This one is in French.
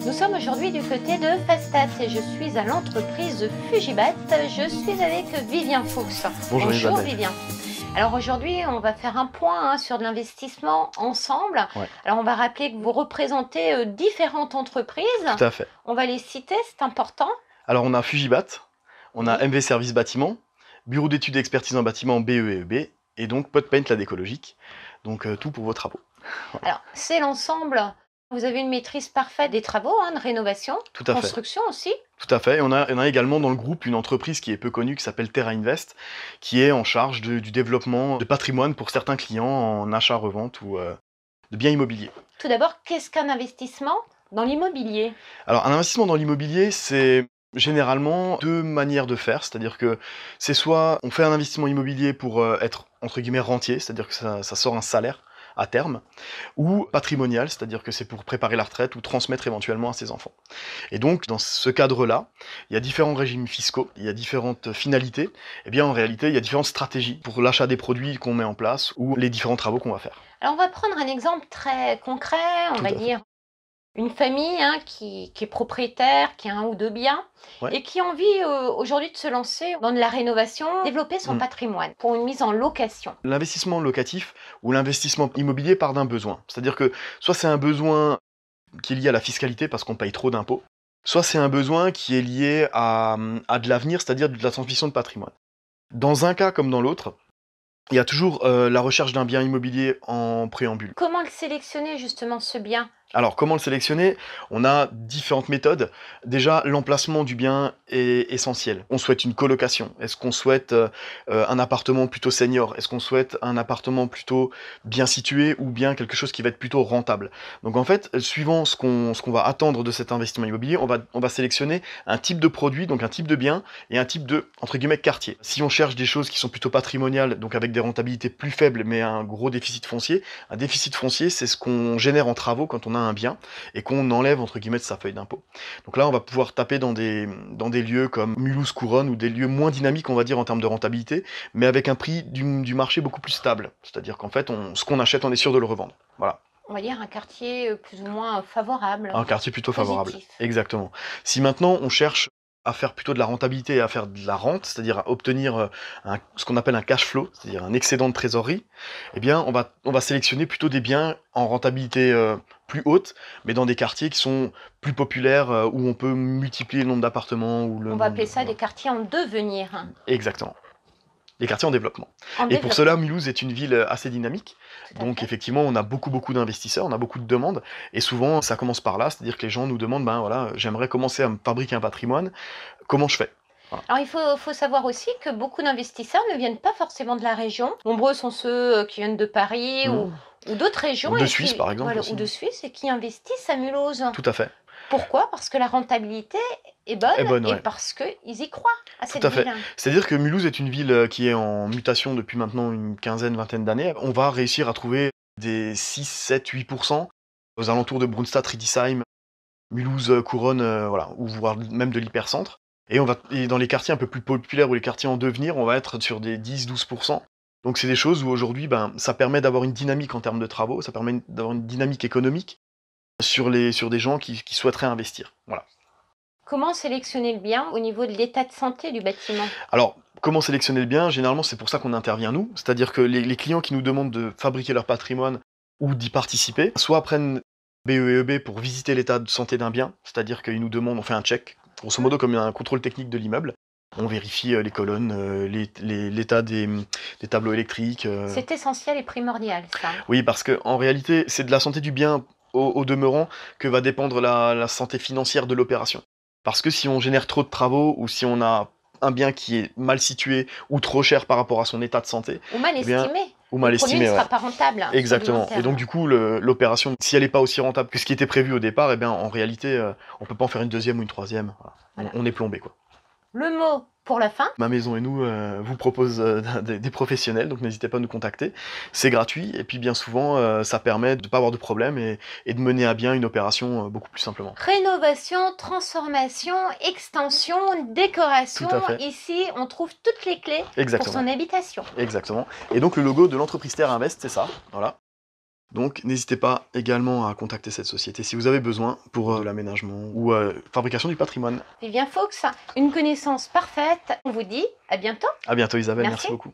Nous sommes aujourd'hui du côté de Fastat et je suis à l'entreprise Fugibat. Je suis avec Vivien Fuchs. Bonjour Isabelle. Vivien. Alors aujourd'hui, on va faire un point sur de l'investissement ensemble. Ouais. Alors on va rappeler que vous représentez différentes entreprises. Tout à fait. On va les citer, c'est important. Alors on a Fugibat, on a Oui. MV Service Bâtiment, Bureau d'études et expertise en bâtiment BE et EB, et donc Podpaint la décologique. Donc tout pour vos travaux. Voilà. Alors c'est l'ensemble. Vous avez une maîtrise parfaite des travaux, de rénovation, Tout à fait. construction aussi. Tout à fait. Et on a également dans le groupe une entreprise qui est peu connue qui s'appelle Terra Invest, qui est en charge du développement de patrimoine pour certains clients en achat-revente ou de biens immobiliers. Tout d'abord, qu'est-ce qu'un investissement dans l'immobilier? Alors un investissement dans l'immobilier, c'est généralement deux manières de faire, c'est-à-dire que c'est soit on fait un investissement immobilier pour être entre guillemets rentier, c'est-à-dire que ça sort un salaire à terme, ou patrimonial, c'est-à-dire que c'est pour préparer la retraite ou transmettre éventuellement à ses enfants. Et donc, dans ce cadre-là, il y a différents régimes fiscaux, il y a différentes finalités, et bien en réalité, il y a différentes stratégies pour l'achat des produits qu'on met en place ou les différents travaux qu'on va faire. Alors on va prendre un exemple très concret, on Tout va à fait. dire une famille qui est propriétaire, qui a un ou deux biens, Ouais. et qui a envie aujourd'hui de se lancer dans de la rénovation, développer son patrimoine pour une mise en location. L'investissement locatif ou l'investissement immobilier part d'un besoin. C'est-à-dire que soit c'est un besoin qui est lié à la fiscalité parce qu'on paye trop d'impôts, soit c'est un besoin qui est lié à de l'avenir, c'est-à-dire de la transmission de patrimoine. Dans un cas comme dans l'autre, il y a toujours la recherche d'un bien immobilier en préambule. Comment le sélectionner justement ce bien? Alors, comment le sélectionner? On a différentes méthodes. Déjà, l'emplacement du bien est essentiel. On souhaite une colocation. Est-ce qu'on souhaite un appartement plutôt senior? Est-ce qu'on souhaite un appartement plutôt bien situé ou bien quelque chose qui va être plutôt rentable? Donc en fait, suivant ce qu'on va attendre de cet investissement immobilier, on va sélectionner un type de produit, donc un type de bien et un type de, entre guillemets, quartier. Si on cherche des choses qui sont plutôt patrimoniales, donc avec des rentabilités plus faibles mais un gros déficit foncier, c'est ce qu'on génère en travaux quand on a un bien et qu'on enlève entre guillemets de sa feuille d'impôt. Donc là on va pouvoir taper dans des lieux comme Mulhouse Couronne ou des lieux moins dynamiques on va dire en termes de rentabilité, mais avec un prix du marché beaucoup plus stable. C'est-à-dire qu'en fait ce qu'on achète on est sûr de le revendre. Voilà. On va dire un quartier plus ou moins favorable. Un quartier plutôt favorable. Positif. Exactement. Si maintenant on cherche à faire plutôt de la rentabilité et à faire de la rente, c'est-à-dire à obtenir ce qu'on appelle un cash flow, c'est-à-dire un excédent de trésorerie, eh bien on va sélectionner plutôt des biens en rentabilité plus haute, mais dans des quartiers qui sont plus populaires, où on peut multiplier le nombre d'appartements. On va appeler ça des quartiers en devenir. Exactement. Les quartiers en développement. En Et développement. pour cela, Mulhouse est une ville assez dynamique. Tout à Donc fait. effectivement, on a beaucoup d'investisseurs, on a beaucoup de demandes. Et souvent, ça commence par là, c'est-à-dire que les gens nous demandent, ben voilà, j'aimerais commencer à me fabriquer un patrimoine, comment je fais? Voilà. Alors, il faut savoir aussi que beaucoup d'investisseurs ne viennent pas forcément de la région. Nombreux sont ceux qui viennent de Paris ou d'autres régions. Ou de et Suisse, qui- par exemple, voilà, aussi. ou de Suisse et qui investissent à Mulhouse. Tout à fait. Pourquoi? Parce que la rentabilité est bonne, Est bonne, et ouais. parce qu'ils y croient à cette Tout à fait. ville. C'est-à-dire que Mulhouse est une ville qui est en mutation depuis maintenant une quinzaine, vingtaine d'années. On va réussir à trouver des 6, 7, 8% aux alentours de Brunstadt, Riedisheim, Mulhouse, Couronne, voilà, ou voire même de l'hypercentre. Et dans les quartiers un peu plus populaires ou les quartiers en devenir, on va être sur des 10, 12%. Donc c'est des choses où aujourd'hui, ça permet d'avoir une dynamique en termes de travaux, ça permet d'avoir une dynamique économique sur des gens qui souhaiteraient investir. Voilà. Comment sélectionner le bien au niveau de l'état de santé du bâtiment? Alors, comment sélectionner le bien? Généralement, c'est pour ça qu'on intervient nous. C'est-à-dire que les clients qui nous demandent de fabriquer leur patrimoine ou d'y participer, soit prennent BE et EB pour visiter l'état de santé d'un bien, c'est-à-dire qu'ils nous demandent, on fait un check, grosso modo comme un contrôle technique de l'immeuble. On vérifie les colonnes, l'état des tableaux électriques. C'est essentiel et primordial, ça. Oui, parce qu'en réalité, c'est de la santé du bien au demeurant que va dépendre la santé financière de l'opération. Parce que si on génère trop de travaux ou si on a un bien qui est mal situé ou trop cher par rapport à son état de santé, Ou mal eh bien, estimé. ou mal Le produit estimé, ne sera ouais. pas rentable. Sur du long Exactement. terme. Et donc du coup, l'opération, si elle n'est pas aussi rentable que ce qui était prévu au départ, eh bien en réalité, on peut pas en faire une deuxième ou une troisième. Voilà. Voilà. On est plombé, quoi. Le mot pour la fin. Ma maison et nous vous propose des professionnels, donc n'hésitez pas à nous contacter. C'est gratuit et puis bien souvent ça permet de ne pas avoir de problème et de mener à bien une opération beaucoup plus simplement. Rénovation, transformation, extension, décoration. Tout à fait. Ici, on trouve toutes les clés pour Exactement. son habitation. Exactement. Et donc le logo de l'entreprise Terra Invest, c'est ça. Voilà. Donc n'hésitez pas également à contacter cette société si vous avez besoin pour de l'aménagement ou fabrication du patrimoine. Vivien Fuchs, une connaissance parfaite. On vous dit à bientôt. À bientôt Isabelle, merci Merci. beaucoup.